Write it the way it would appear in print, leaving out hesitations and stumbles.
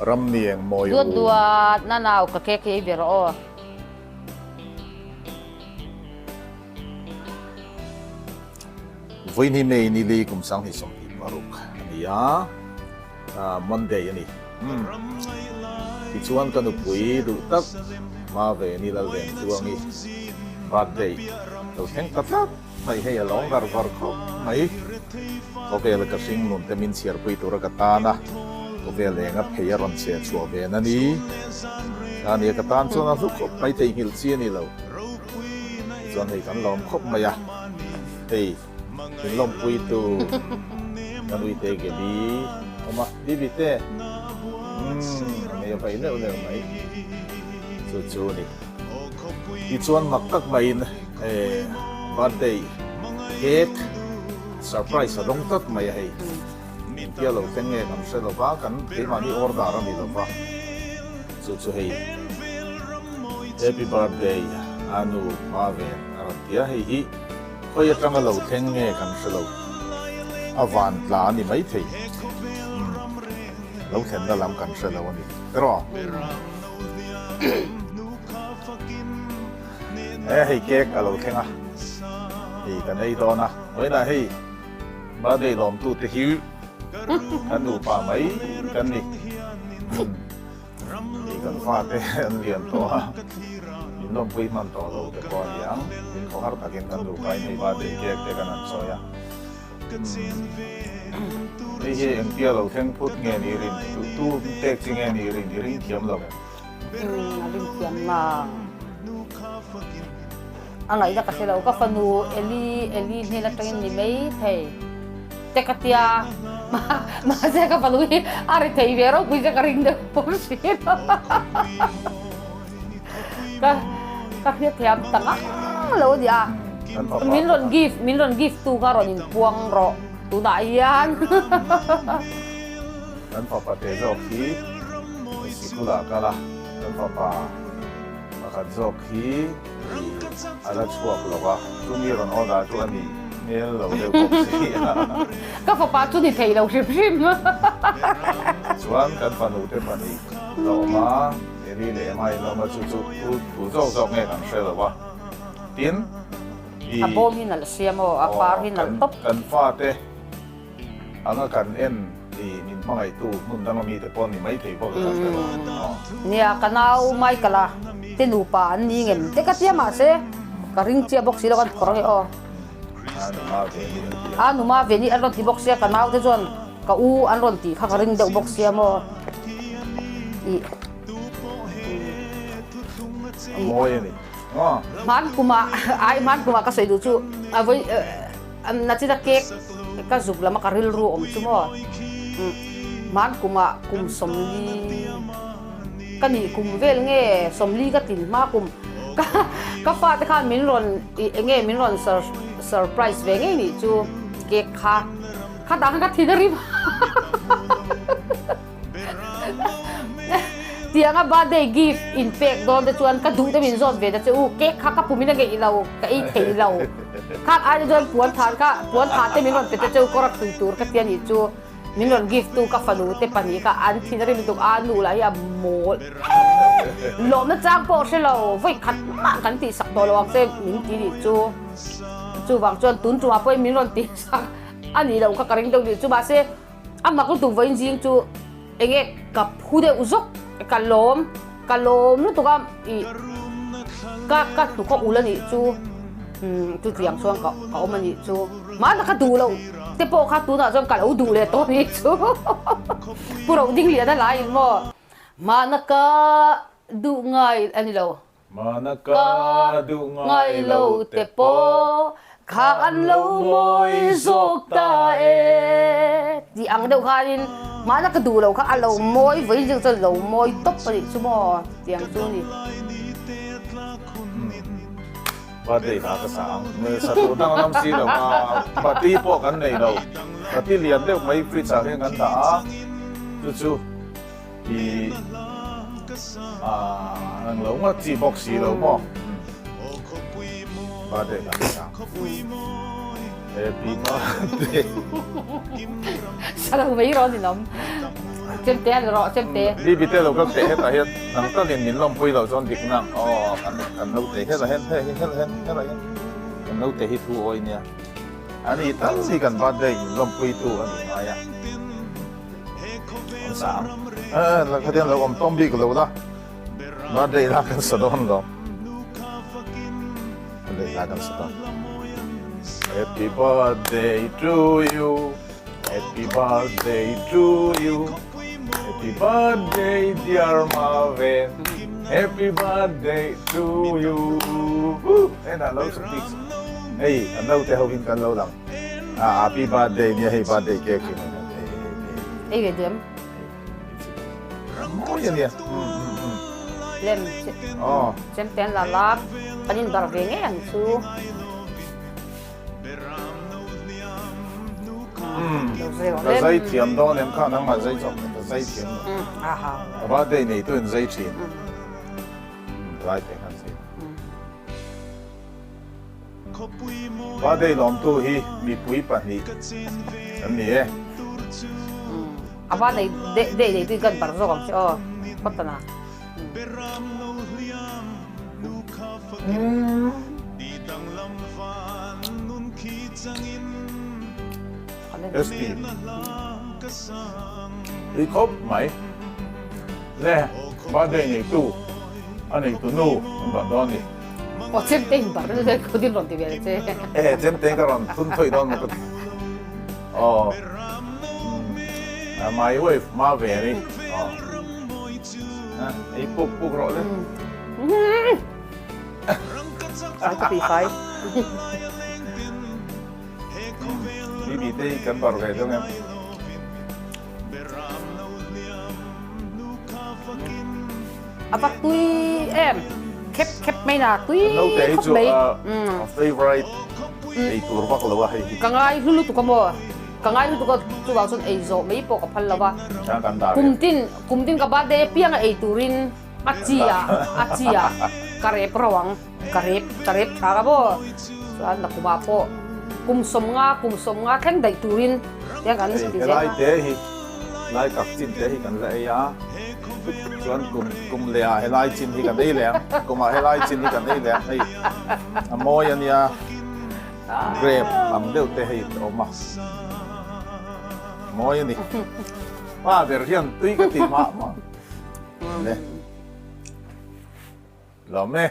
รำเนียงมอยดัวน่านาวกะเค้กเบรอวันนี้ไม่นิลีกุมสังหิสมทิมารุกนี่อ่ะมันเดย์นี่ที่ชวนกันอุปุยดูตักมาเวนี่ละเวนช่วงนี้บัดเดย์เราแข่งตัดไม่ให้ลองการวัดเขาไม่โอเคแล้วก็สิ่งนู้นแต่มินเสียร์ปุยตัวกตานะโอเคเลยงับเฮียรันเสียชัวเวนั่นนี่อันนี้กตาส่วนนั้นทุกคนไม่ได้หิลเสียนี่เราส่วนให้กันลองคบมาอ่ะเฮ้ยถึงลมปุยตัวกันวิเตเกดีออกมาดีบิเต้ไม่ไปเร็วไหมจู่ๆนี่อีส่วนมักกักไม่บัดเดย์เค้กเซอร์ไพรส์ลงตัดไม่ให้เที่ยวเราแต่งเงินเสร็จแล้วว่ากันที่มาที่ออร์ดาร์นี่แล้วว่าจู่ๆให้ Happy Birthday อานุมาเวนอะไรที่ให้ก็ยังจังเราแต่งเงินกันเสร็จแล้วอวันลานี่ไม่ถึงเราเห็นได้ลำกันเสร็จแล้ววันนี้แต่ว่าให้เค้กเราแต่งอ่ะกันให้ตอนนะไม่ได้ให้บ้านได้ลมตู้ที่หิวกันดูป่าไหมกันนี่กันฟาดเต้นเรียนตัวยินลมปุยมันต่อเราแต่ก่อนยังยินเขาหักตะกินกันดูไปในบ้านได้เก๊กแต่กันนั่นโซยนี่เองเที่ยวเราแข่งพูดเงี้ยนี่รินตู้เต็กจริงเงี้ยนี่รินเทียมเรารินเทียมมาอะไรจะกระเซเราก็ฟันูเอลี่นี่ละตัวนี้ไม่เท่แต่กระเทียมาเสียกับฟันูอะไรเท่เวรกุยจะกระริงเด้อผมสิก็เทียมตั้งแล้วเดียมิลอนกิฟต์ตู้ก็รอนินพวงรอตู้ได้ยันนั่นพอประเทศโอเคสิกุลากันละนั่นพอปะขัดโอเคอะไรชั่วกว่าช่วงนี้เราเอาได้ช่วงนี้เนี่ยเราเดี๋ยวก็สิก็พอป้าช่วงนี้เทเราชิมส่วนกันฟันอุตฟันอีกเรามาเดี๋ยวนี้เลยไม่เรามาจุดผู้เจ้าเนี่ยกันเสร็จแล้ววะทีนอาโบมินัลเซียมอาปาร์ฮินัลท็อปกันฟาดเต้อันนั้นกันเอ็นที่มินไม่ตู้นุ่นตั้งมีแต่ปนนี่ไม่ถือพวกกันเนี่ยกันเอาไม่กันละเตนูปานนี่เงินแต่ก็เที่ยมาเซ่ก็ริงเจียบ็อกซี่แล้วกันกรองอ๋อนุมาเวนี่อันรอนตีบ็อกซี่กันเอาแต่ส่วนก็อันรอนตีข้าก็ริงเดาบ็อกซี่มั้งโมยนี่มันกูมาก็ใส่ดูชูเอาไว้นัดที่ตะเก๊กก็จุบแล้วมาการิลรูอมชูมั้งมันกูมากุมสมลีกันนี่กุมเวลเงี้ยสมลีก็ติดมากกุมก็ฟาดข้ามินรอนเงี้ยมินรอนเซอร์ไพรส์เวงนี่ชูเก๊กข้าดังก็ทีนริบเตียงอ่ะบ้านได้กิฟต์อินเฟกโดนแต่ชวนก็ดูแต่มินซอนเวแต่จะเก๊กข้าก็ปุ่มมินเงี้ยเราก็ไอ้เทเราข้าอาจจะโดนปวนทานแต่มินรอนแต่จะก็รักตุยก็เตียนี่ชูมินรอนกิฟต์ตู้ก็ฟันูแต่ปนีก็อันที่นั่นเป็นตัวอานูละอย่าโม่หลอมนะจ้างโปเชเราไว้ขัดมากันตีสักตัวระวังเส้นมินตีดิจูบางจนตุนจูมาไปมินรอนตีสักอันนี้เราก็กระดิ่งตัวดิจูบาเซ่อามาก็ตัวไว้จริงจูเองกับผู้เดียวอุจกกันล้มนู่นตัวก็ตัวก็อุลนี่จูเตียงช่วงก็เอามันนี่จูมาแล้วก็ดูเราแต่พอข้าตัวน่ะจนกันเอาดูเลยตัวนี้จูพวกเราดิ้งเลียได้หลายมั้งมานักดูไงอันนี้เรามานักดูไงเราแต่พอข้าอันเราไม่สกตาที่อังเดียวกันมานักดูเราข้าอันเราไม่ไว้จึงจะเราไม่ตบไปชั่วโมงเตียงช่วงนี้บัดเดย์ภาษาเมื่อสัตว์ตั้งน้ำซีเรามาบัดที่พวกกันในเราบัดที่เรียนเด็กไม่ฟรีสาเหตุกันด่าจู่ๆที่นั่งเราว่าจีบ็อกซี่เราหม้อบัดเดย์ภาษา Happy Birthday sarang mayroon din เส้นเตี้ยรอเส้นเตี้ย đi bị tê lâu các tê hết là hết nắng ta liền nhìn lom pui lâu chọn địch nặng ăn lâu tê hết là hết là hết ăn lâu tê hết thu oi nha anh ấy tăng gì cần bắt đây lom pui tu anh ấy à ông sáng là cái tiếng lâu ông tom bị cái lâu đó bắt đây là cái sờ đòn đó đây là cái sờ đòn Happy birthday to you Happy birthday to you Happy birthday dear Maven Happy birthday to you Ê là lâu sắp đi Ê, anh lâu thì hầu hình cần lâu lắm Happy birthday nha, happy birthday kìa kìa Ê cái điểm Ôi vậy nè Lên Chen pen là lát Panin bar về nghe anh su Là dây thiểm đó em khả năng mà dây chọc là dây thiểm birthday này tôi dây thiểm Lại tiếng hẳn dây birthday lòng tu hi mi pui pa hi anh nhỉ Apa này để tôi gần bảo rồi chứ có tao nào ST đi khóc mày nè birthday này tu anh này tu nu bạn đó nè chen pen bảo rồi có đi luôn thì về chứ chen tên cái rồi tuân thôi đó một my wife Maveni ấy bục rồi đấy phải có bị phải đi bị tê cần bảo cái đó em apa tui em khép mấy là tui lâu tê khóc chú mấy favorite ấy tour bạc lâu hay cái ngay hulu tụ có cái ngay hulu tụ có chú bảo xuân ấy rồi mấy bộ cái phần lâu chẳng cần đào cùng tin cái bát đấy piang ấy turin achia karep rawang karep thà cái bộ anh là kuma po kum som nga khen dai turin yang kan cái lai tê hi lai cặp chín tê hi cần lại á chuan kum lea hay lai chín hi cần đây lẹ kum hay lai chín hi cần đây lẹ hay môi anh ya grape làm đều tê hi ôm mà môi anh đi ba version tuy cái tìm mà nè làm nè